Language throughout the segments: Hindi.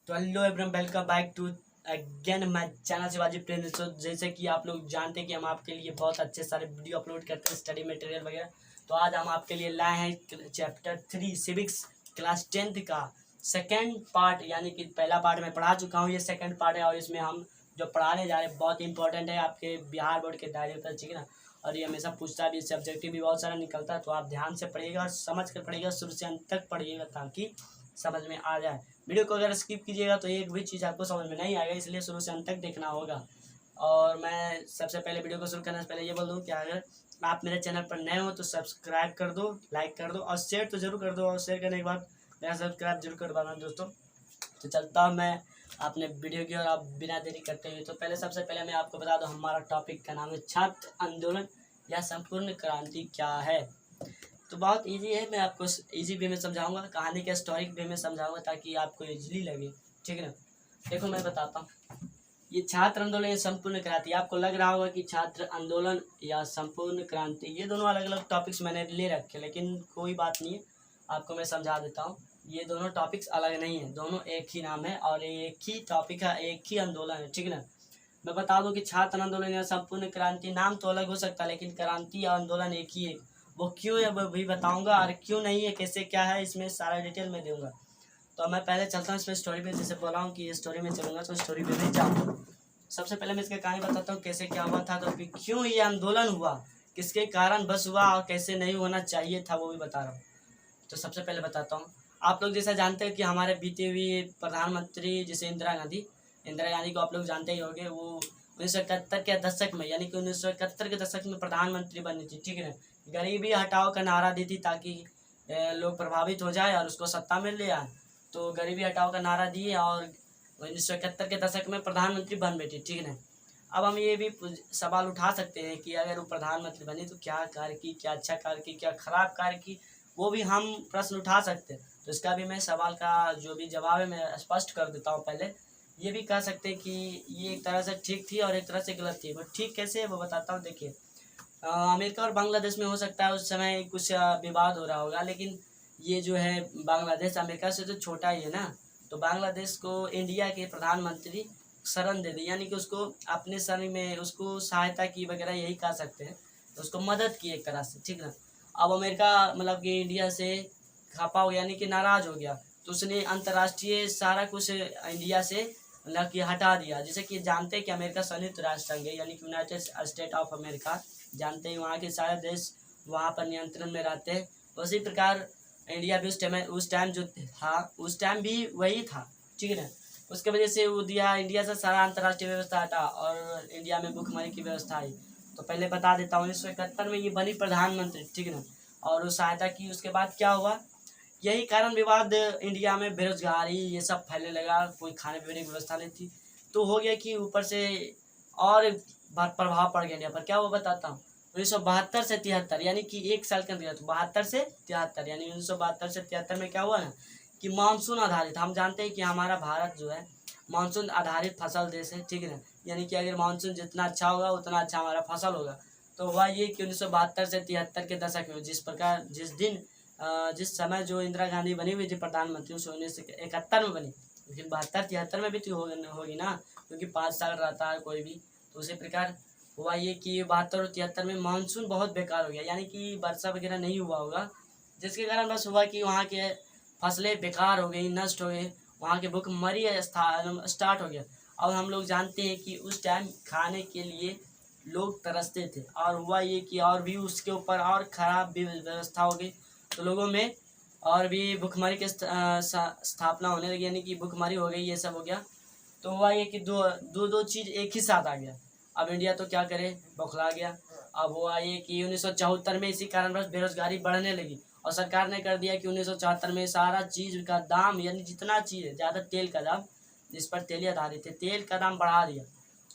तो hello everyone, welcome back to again my channel Shivaji Prem. तो जैसे कि आप लोग जानते हैं कि हम आपके लिए बहुत अच्छे सारे वीडियो अपलोड करते हैं, स्टडी मटेरियल वगैरह। तो आज हम आपके लिए लाए हैं चैप्टर 3 सिविक्स क्लास 10th का सेकेंड पार्ट। यानी कि पहला पार्ट मैं पढ़ा चुका हूँ, ये सेकेंड पार्ट है और इसमें हम जो पढ़ाने जा रहे हैं बहुत इंपॉर्टेंट है आपके बिहार बोर्ड के दायरे पर, ठीक है ना। और ये हमेशा पूछता भी, सब्जेक्टिव भी बहुत सारा निकलता है। तो आप ध्यान से पढ़िएगा और समझ कर पढ़िएगा, शुरू से अंत तक पढ़िएगा ताकि समझ में आ जाए। वीडियो को अगर स्किप कीजिएगा तो एक भी चीज़ आपको समझ में नहीं आएगा, इसलिए शुरू से अंत तक देखना होगा। और मैं सबसे पहले वीडियो को शुरू करने से पहले ये बोल दूँ कि अगर आप मेरे चैनल पर नए हो तो सब्सक्राइब कर दो, लाइक कर दो और शेयर तो जरूर कर दो। और शेयर करने के बाद मेरा सब्सक्राइब जरूर करवाना दोस्तों। तो चलता हूँ मैं अपने वीडियो की और आप बिना देरी करते हुए। तो पहले सबसे पहले मैं आपको बता दूँ, हमारा टॉपिक का नाम है छात्र आंदोलन या संपूर्ण क्रांति क्या है। तो बहुत इजी है, मैं आपको इजी वे में समझाऊंगा, कहानी के स्टोरिक वे में समझाऊंगा ताकि आपको इजीली लगे, ठीक है ना। देखो मैं बताता हूँ, ये छात्र आंदोलन या संपूर्ण क्रांति। आपको लग रहा होगा कि छात्र आंदोलन या संपूर्ण क्रांति ये दोनों अलग अलग टॉपिक्स मैंने ले रखे, लेकिन कोई बात नहीं है, आपको मैं समझा देता हूँ। ये दोनों टॉपिक्स अलग नहीं है, दोनों एक ही नाम है और एक ही टॉपिक है, एक ही आंदोलन है, ठीक है ना। मैं बता दूं कि छात्र आंदोलन या संपूर्ण क्रांति नाम तो अलग हो सकता है, लेकिन क्रांति या आंदोलन एक ही है। वो क्यों है वो भी बताऊंगा, और क्यों नहीं है, कैसे क्या है, इसमें सारा डिटेल में दूंगा। तो मैं पहले चलता हूँ इसमें स्टोरी पे। जैसे बोला हूँ कि स्टोरी में चलूंगा तो स्टोरी पे नहीं जाऊँगा। सबसे पहले मैं इसका कहानी बताता हूँ कैसे क्या हुआ था, तो क्यों ये आंदोलन हुआ, किसके कारण बस हुआ और कैसे नहीं होना चाहिए था, वो भी बता रहा हूँ। तो सबसे पहले बताता हूँ, आप लोग जैसा जानते हैं कि हमारे बीते हुए प्रधानमंत्री जैसे इंदिरा गांधी को आप लोग जानते ही होंगे। वो 1971 के दशक में, यानी कि 1971 के दशक में प्रधानमंत्री बनी थी, ठीक है ना। गरीबी हटाओ का नारा दी थी ताकि लोग प्रभावित हो जाए और उसको सत्ता में ले आए। तो गरीबी हटाओ का नारा दिए और 1971 के दशक में प्रधानमंत्री बन बैठी, ठीक है ना। अब हम ये भी सवाल उठा सकते हैं कि अगर वो प्रधानमंत्री बनी तो क्या कार्य की, क्या अच्छा कार्य की, क्या खराब कार्य की, वो भी हम प्रश्न उठा सकते हैं। तो इसका भी मैं सवाल का जो भी जवाब है मैं स्पष्ट कर देता हूँ। पहले ये भी कह सकते हैं कि ये एक तरह से ठीक थी और एक तरह से गलत थी। वो ठीक कैसे है वो बताता हूँ। देखिए, अमेरिका और बांग्लादेश में हो सकता है उस समय कुछ विवाद हो रहा होगा, लेकिन ये जो है बांग्लादेश अमेरिका से तो छोटा ही है ना। तो बांग्लादेश को इंडिया के प्रधानमंत्री शरण दे दी, यानी कि उसको अपने शरण में उसको सहायता की वगैरह, यही कह सकते हैं। तो उसको मदद की एक तरह से, ठीक है ना। अब अमेरिका मतलब कि इंडिया से खपा हो गया, यानी कि नाराज हो गया। तो उसने अंतर्राष्ट्रीय सारा कुछ इंडिया से मतलब कि हटा दिया। जैसे कि जानते हैं कि अमेरिका संयुक्त राष्ट्र संघ है, यानी कि यूनाइटेड स्टेट ऑफ अमेरिका, जानते हैं वहाँ के सारे देश वहाँ पर नियंत्रण में रहते हैं। उसी प्रकार इंडिया भी उस टाइम जो था उस टाइम भी वही था, ठीक है ना। उसके वजह से वो दिया, इंडिया से सारा अंतर्राष्ट्रीय व्यवस्था हटा और इंडिया में भुखमरी की व्यवस्था आई। तो पहले बता देता हूँ, 1971 में ये बनी प्रधानमंत्री, ठीक है ना। और वो सहायता की। उसके बाद क्या हुआ, यही कारण विवाद, इंडिया में बेरोजगारी ये सब फैलने लगा, कोई खाने पीने की व्यवस्था नहीं थी। तो हो गया कि ऊपर से और प्रभाव पड़ गया इंडिया पर। क्या वो बताता हूँ, 1972 से 73, यानी कि एक साल के अंदर, 72 से 73, यानी 1972 से 73 में क्या हुआ ना कि मानसून आधारित, हम जानते हैं कि हमारा भारत जो है मानसून आधारित फसल देश है, ठीक है ना। यानी कि अगर मानसून जितना अच्छा होगा उतना अच्छा हमारा फसल होगा। तो हुआ ये कि 1972 से 73 के दशक में जिस समय जो इंदिरा गांधी बनी हुई थी प्रधानमंत्री, उस 1971 में बनी, लेकिन 72-73 में भी तो होगी ना, क्योंकि 5 साल रहता है कोई भी। तो उसी प्रकार हुआ ये कि 72 और 73 में मानसून बहुत बेकार हो गया, यानी कि वर्षा वगैरह नहीं हुआ होगा, जिसके कारण बस हुआ कि वहाँ के फसलें बेकार हो गई, नष्ट हो गई, वहाँ के भुखमरी स्टार्ट हो गया। अब हम लोग जानते हैं कि उस टाइम खाने के लिए लोग तरसते थे, और हुआ ये कि और भी उसके ऊपर और ख़राब भी व्यवस्था हो गई। तो लोगों में और भी भुखमरी की स्थापना होने लगी, यानी कि भुखमरी हो गई, ये सब हो गया। तो हुआ ये कि दो चीज़ एक ही साथ आ गया। अब इंडिया तो क्या करे, बौखला गया। अब हुआ ये कि 1974 में इसी कारणवश बेरोजगारी बढ़ने लगी और सरकार ने कर दिया कि 1974 में सारा चीज़ का दाम, यानी जितना चीज़ है, ज़्यादा तेल का दाम, जिस पर तेल आधारित है, तेल का दाम बढ़ा दिया।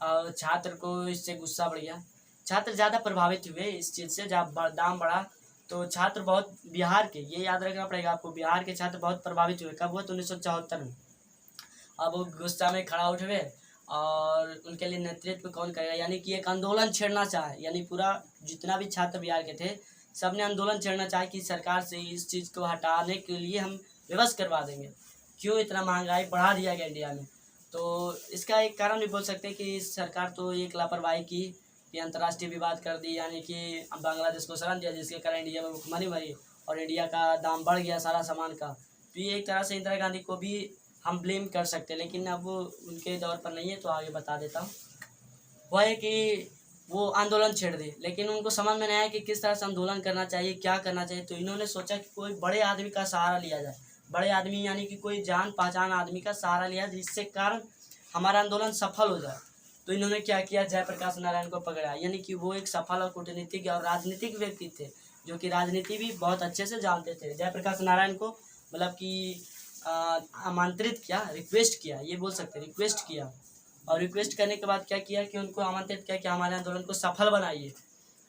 और छात्र को इससे गुस्सा बढ़ गया, छात्र ज़्यादा प्रभावित हुए इस चीज़ से। जब दाम बढ़ा तो छात्र बहुत, बिहार के, ये याद रखना पड़ेगा आपको, बिहार के छात्र बहुत प्रभावित हुए। कब हुआ, तो 1974 में। अब वो गुस्सा में खड़ा उठ गए और उनके लिए नेतृत्व कौन करेगा, यानी कि एक आंदोलन छेड़ना चाहे, यानी पूरा जितना भी छात्र बिहार के थे सबने आंदोलन छेड़ना चाहे कि सरकार से इस चीज़ को हटाने के लिए हम व्यवस्था करवा देंगे। क्यों इतना महंगाई बढ़ा दिया गया इंडिया में। तो इसका एक कारण भी बोल सकते हैं कि सरकार तो एक लापरवाही की कि अंतर्राष्ट्रीय विवाद कर दी, यानी कि बांग्लादेश को शरण दिया, जिसके कारण इंडिया में भुखमरी मरी और इंडिया का दाम बढ़ गया सारा सामान का। तो ये एक तरह से इंदिरा गांधी को भी हम ब्लेम कर सकते हैं, लेकिन अब वो उनके दौर पर नहीं है, तो आगे बता देता हूँ। वह है कि वो आंदोलन छेड़ दी, लेकिन उनको समझ में नहीं आया कि किस तरह से आंदोलन करना चाहिए, क्या करना चाहिए। तो इन्होंने सोचा कि कोई बड़े आदमी का सहारा लिया जाए, बड़े आदमी यानी कि कोई जान पहचान आदमी का सहारा लिया, जिससे कारण हमारा आंदोलन सफल हो जाए। तो इन्होंने क्या किया, जयप्रकाश नारायण को पकड़ा, यानी कि वो एक सफल और कूटनीतिज्ञ और राजनीतिक व्यक्ति थे, जो कि राजनीति भी बहुत अच्छे से जानते थे। जयप्रकाश नारायण को मतलब कि आमंत्रित किया, रिक्वेस्ट किया, ये बोल सकते हैं रिक्वेस्ट किया। और रिक्वेस्ट करने के बाद क्या किया कि उनको आमंत्रित किया कि हमारे आंदोलन को सफल बनाइए।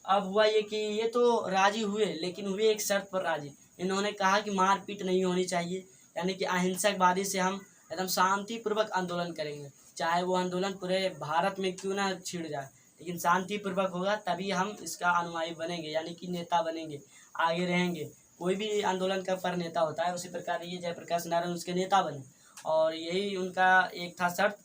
अब हुआ ये कि ये तो राजी हुए, लेकिन हुए एक शर्त पर राजी। इन्होंने कहा कि मारपीट नहीं होनी चाहिए, यानी कि अहिंसकवादी से हम एकदम शांतिपूर्वक आंदोलन करेंगे, चाहे वो आंदोलन पूरे भारत में क्यों ना छिड़ जाए, लेकिन शांतिपूर्वक होगा, तभी हम इसका अनुयायी बनेंगे, यानी कि नेता बनेंगे, आगे रहेंगे। कोई भी आंदोलन का पर नेता होता है, उसी प्रकार ये जयप्रकाश नारायण उसके नेता बने, और यही उनका एक था शर्त।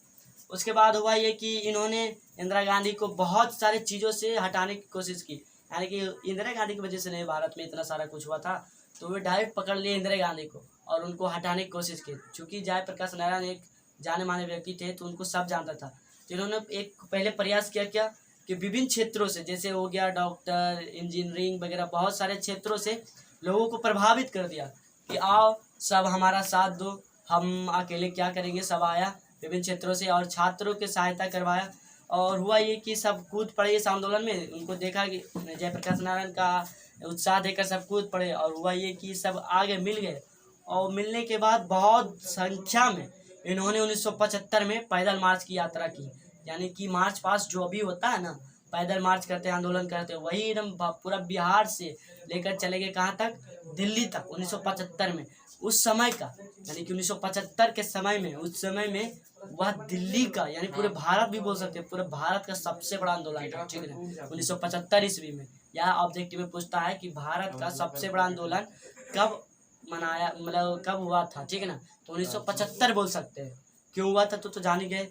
उसके बाद हुआ ये कि इन्होंने इंदिरा गांधी को बहुत सारे चीज़ों से हटाने की कोशिश की, यानी कि इंदिरा गांधी की वजह से नहीं भारत में इतना सारा कुछ हुआ था, तो वे डायरेक्ट पकड़ लिए इंदिरा गांधी को और उनको हटाने की कोशिश की। चूँकि जयप्रकाश नारायण एक जाने माने व्यक्ति थे, तो उनको सब जानता था। तो इन्होंने एक पहले प्रयास किया क्या कि विभिन्न क्षेत्रों से, जैसे हो गया डॉक्टर, इंजीनियरिंग वगैरह, बहुत सारे क्षेत्रों से लोगों को प्रभावित कर दिया कि आओ सब हमारा साथ दो, हम अकेले क्या करेंगे। सब आया विभिन्न क्षेत्रों से और छात्रों की सहायता करवाया, और हुआ ये कि सब कूद पड़े इस आंदोलन में। उनको देखा कि जयप्रकाश नारायण का उत्साह देकर सब कूद पड़े, और हुआ ये कि सब आगे मिल गए। और मिलने के बाद बहुत संख्या में इन्होंने 1975 में पैदल मार्च की यात्रा की, यानी कि मार्च पास्ट जो अभी होता है ना, पैदल मार्च करते आंदोलन करते, वही एकदम पूरा बिहार से लेकर चले गए कहाँ तक, दिल्ली तक 1975 में। उस समय का यानी कि 1975 के समय में, उस समय में वह दिल्ली का यानी पूरे भारत भी बोल सकते हैं, पूरे भारत का सबसे बड़ा आंदोलन था, ठीक है। 1975 ईस्वी में यह ऑब्जेक्टिव में पूछता है कि भारत का सबसे बड़ा आंदोलन कब मनाया, मतलब कब हुआ था, ठीक है ना। तो 1975 बोल सकते हैं। क्यों हुआ था तो जान ही गए।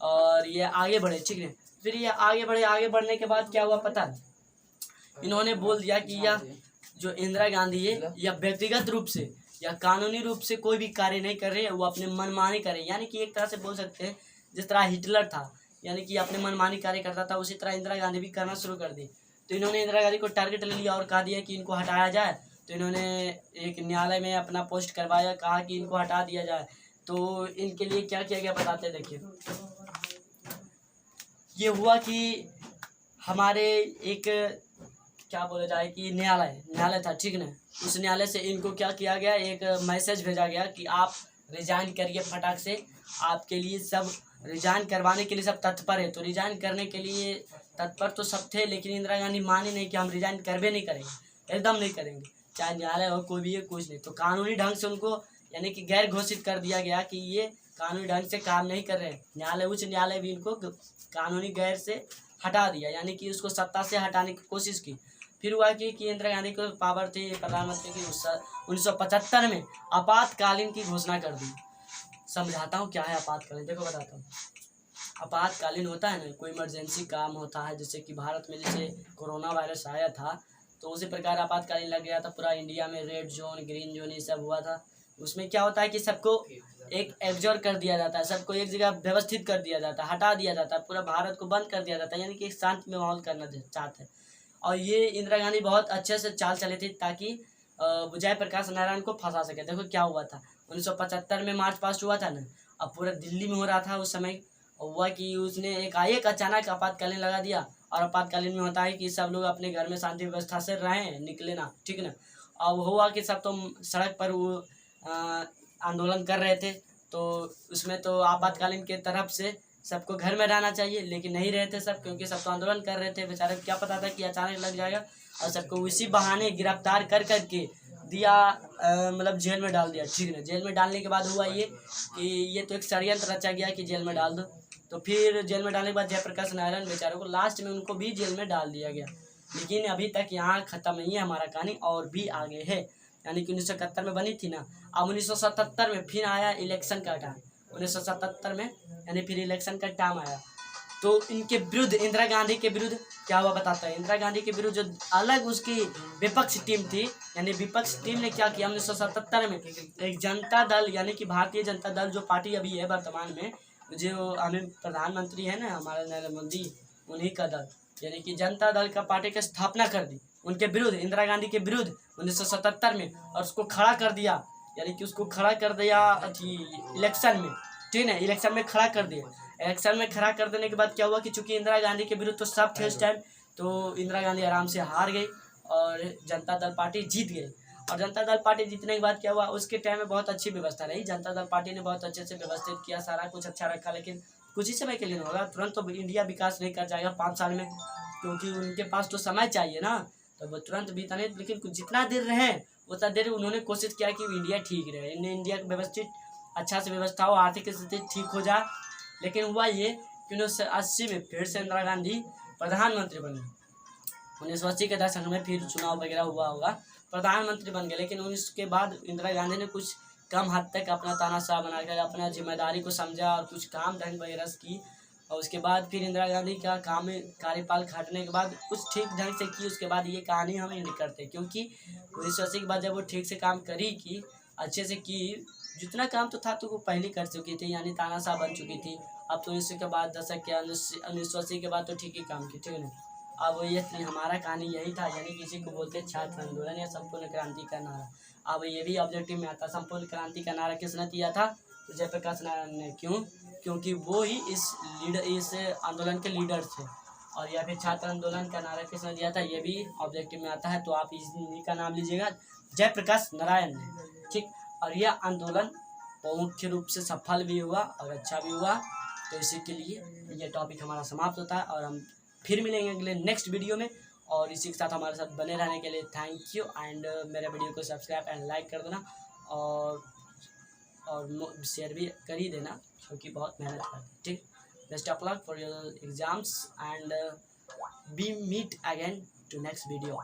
और ये आगे बढ़े, ठीक है। फिर ये आगे बढ़े, आगे बढ़ने के बाद क्या हुआ पता है, इन्होंने बोल दिया कि यह जो इंदिरा गांधी है, यह व्यक्तिगत रूप से या कानूनी रूप से कोई भी कार्य नहीं कर रहे हैं, वो अपने मनमानी कर रहे हैं। यानी कि एक तरह से बोल सकते हैं जिस तरह हिटलर था, यानी कि अपने मनमानी कार्य करता था, उसी तरह इंदिरा गांधी भी करना शुरू कर दी। तो इन्होंने इंदिरा गांधी को टारगेट ले लिया और कहा दिया कि इनको हटाया जाए। तो इन्होंने एक न्यायालय में अपना पोस्ट करवाया, कहा कि इनको हटा दिया जाए। तो इनके लिए क्या किया गया बताते हैं, देखिए। ये हुआ कि हमारे एक क्या बोला जाए कि न्यायालय था, ठीक ना। उस न्यायालय से इनको क्या किया गया, एक मैसेज भेजा गया कि आप रिजाइन करिए फटाक से, आपके लिए सब रिजाइन करवाने के लिए सब तत्पर है। तो रिजाइन करने के लिए तत्पर तो सब थे, लेकिन इंदिरा गांधी मानी नहीं कि हम रिजाइन करवे नहीं करेंगे, एकदम नहीं करेंगे, चाहे न्यायालय हो कोई भी है, कुछ नहीं। तो कानूनी ढंग से उनको यानी कि गैर घोषित कर दिया गया कि ये कानूनी ढंग से काम नहीं कर रहे। न्यायालय, उच्च न्यायालय भी इनको कानूनी गैर से हटा दिया, यानी कि उसको सत्ता से हटाने की कोशिश की। फिर हुआ कि इंदिरा गांधी को पावर थी प्रधानमंत्री की, 1975 में आपातकालीन की घोषणा कर दी। समझाता हूँ क्या है आपातकालीन, देखो बताता हूँ। आपातकालीन होता है ना, कोई इमरजेंसी काम होता है, जैसे कि भारत में जैसे कोरोना वायरस आया था, तो उसी प्रकार आपातकालीन लग गया था पूरा इंडिया में, रेड जोन, ग्रीन जोन, ये सब हुआ था। उसमें क्या होता है कि सबको एक एग्जॉर कर दिया जाता है, सबको एक जगह व्यवस्थित कर दिया जाता है, हटा दिया जाता है, पूरा भारत को बंद कर दिया जाता है, यानी कि एक शांत माहौल करना चाहते हैं। और ये इंदिरा गांधी बहुत अच्छे से चाल चले थे ताकि जयप्रकाश नारायण को फंसा सके। देखो क्या हुआ था, 1975 में मार्च पास्ट हुआ था ना, अब पूरा दिल्ली में हो रहा था उस समय। हुआ कि उसने एक अचानक आपातकालीन लगा दिया, और आपातकालीन में होता है कि सब लोग अपने घर में शांति व्यवस्था से रहें, निकले ना, ठीक ना। अब हुआ कि सब तो सड़क पर वो आंदोलन कर रहे थे, तो उसमें तो आपातकालीन के तरफ से सबको घर में रहना चाहिए, लेकिन नहीं रहे थे सब, क्योंकि सब तो आंदोलन कर रहे थे। बेचारे क्या पता था कि अचानक लग जाएगा, और सबको उसी बहाने गिरफ्तार कर करके दिया, मतलब जेल में डाल दिया, ठीक है। जेल में डालने के बाद हुआ ये कि ये तो एक षड्यंत्र रचा गया कि जेल में डाल दो। तो फिर जेल में डालने के बाद जयप्रकाश नारायण बेचारों को लास्ट में उनको भी जेल में डाल दिया गया। लेकिन अभी तक यहाँ ख़त्म नहीं है हमारा कहानी, और भी आगे है। यानी कि 1971 में बनी थी ना, अब 1977 में फिर आया इलेक्शन का टाइम, 1977 में यानी फिर इलेक्शन का टाइम आया, तो इनके विरुद्ध, इंदिरा गांधी के विरुद्ध क्या हुआ बताता है। इंदिरा गांधी के विरुद्ध जो अलग उसकी विपक्ष टीम थी, यानी विपक्ष टीम ने क्या किया 1977 में, एक जनता दल यानी कि भारतीय जनता दल जो पार्टी अभी है वर्तमान में, जो हमें प्रधानमंत्री है ना हमारे नरेंद्र मोदी, उन्हीं का दल यानी कि जनता दल का पार्टी की स्थापना कर दी उनके विरुद्ध, इंदिरा गांधी के विरुद्ध 1977 में, और उसको खड़ा कर दिया, यानी कि उसको खड़ा कर दिया इलेक्शन में, ठीक है, इलेक्शन में खड़ा कर दिया। इलेक्शन में खड़ा कर देने के बाद क्या हुआ कि चूंकि इंदिरा गांधी के विरुद्ध तो सब थे उस टाइम, तो इंदिरा गांधी आराम से हार गई और जनता दल पार्टी जीत गई। और जनता दल पार्टी जीतने के बाद क्या हुआ, उसके टाइम में बहुत अच्छी व्यवस्था रही, जनता दल पार्टी ने बहुत अच्छे से व्यवस्थित किया, सारा कुछ अच्छा रखा, लेकिन कुछ ही समय के लिए होगा, तुरंत तो इंडिया विकास नहीं कर जाएगा 5 साल में, क्योंकि उनके पास तो समय चाहिए ना, तो वो तुरंत बीता नहीं, लेकिन कुछ जितना देर रहे उतना देर उन्होंने कोशिश किया कि इंडिया ठीक रहे, इंडिया व्यवस्थित अच्छा से व्यवस्था हो, आर्थिक स्थिति ठीक हो जाए। लेकिन हुआ ये कि 1980 में फिर से इंदिरा गांधी प्रधानमंत्री बने, 1980 के दशक में फिर चुनाव वगैरह हुआ होगा, प्रधानमंत्री बन गए, लेकिन उसके बाद इंदिरा गांधी ने कुछ कम हद तक अपना तानाशाह बनाकर अपना जिम्मेदारी को समझा और कुछ काम ढंग वगैरह की, और उसके बाद फिर इंदिरा गांधी का कार्यकाल खटने के बाद कुछ ठीक ढंग से की, उसके बाद ये कहानी हम नहीं करते, क्योंकि 1980 के बाद जब वो ठीक से काम करी की, अच्छे से की, जितना काम तो था तो वो पहले कर चुकी थी, यानी तानाशाह बन चुकी थी। अब तो इसके बाद दशक के 1980 के बाद तो ठीक ही काम की, ठीक है ना। अब ये हमारा कहानी यही था, यानी किसी को बोलते छात्र आंदोलन या संपूर्ण क्रांति का नारा। अब ये भी ऑब्जेक्टिव में आता, संपूर्ण क्रांति का नारा किसने दिया था, तो जयप्रकाश नारायण ने। क्यों? क्योंकि वो ही इस आंदोलन के लीडर थे। और या फिर छात्र आंदोलन का नारा किसने दिया था, ये भी ऑब्जेक्टिव में आता है, तो आप इन्हीं का नाम लीजिएगा, जयप्रकाश नारायण ने, ठीक। और यह आंदोलन मुख्य रूप से सफल भी हुआ और अच्छा भी हुआ, तो इसी के लिए ये टॉपिक हमारा समाप्त होता है, और हम फिर मिलेंगे अगले नेक्स्ट वीडियो में, और इसी के साथ हमारे साथ बने रहने के लिए थैंक यू, एंड मेरे वीडियो को सब्सक्राइब एंड लाइक कर देना, और शेयर भी कर ही देना, क्योंकि बहुत मेहनत करते हैं, ठीक। Best of luck for your exams and be meet again to next video.